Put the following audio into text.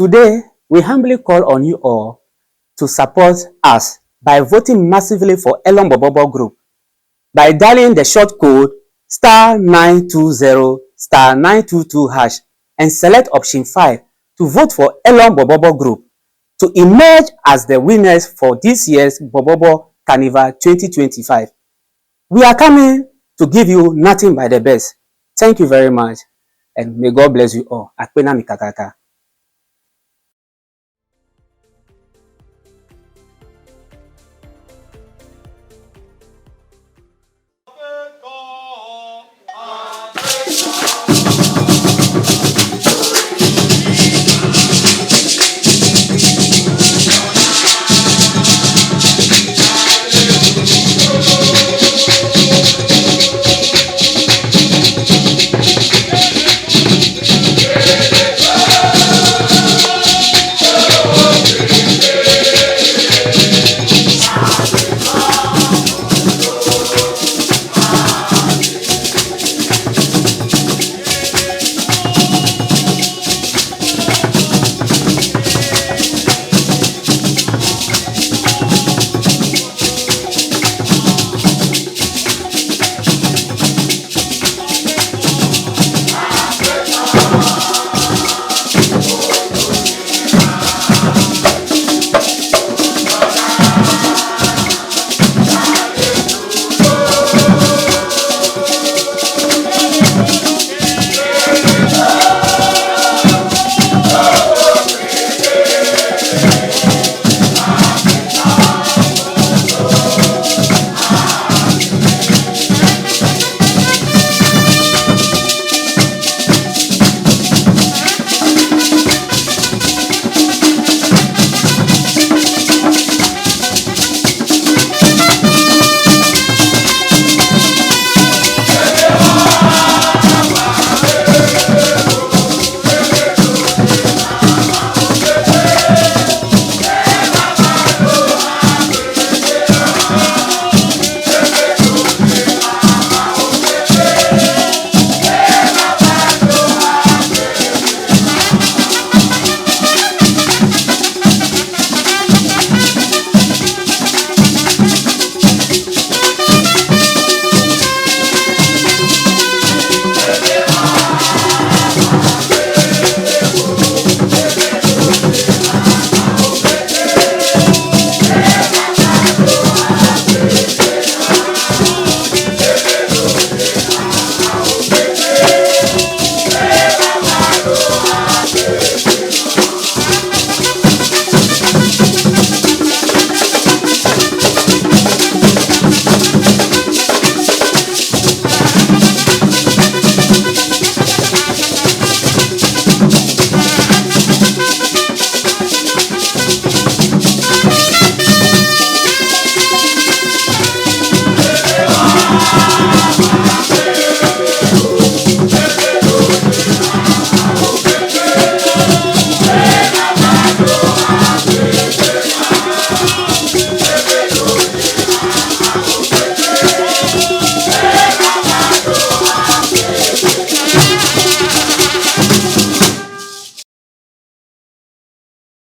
Today, we humbly call on you all to support us by voting massively for Elorm Borborbor Group by dialing the short code *920 *922 hash and select option 5 to vote for Elorm Borborbor Group to emerge as the winners for this year's Borborbor Carnival 2025. We are coming to give you nothing but the best. Thank you very much, and may God bless you all. Akpena mikakaka.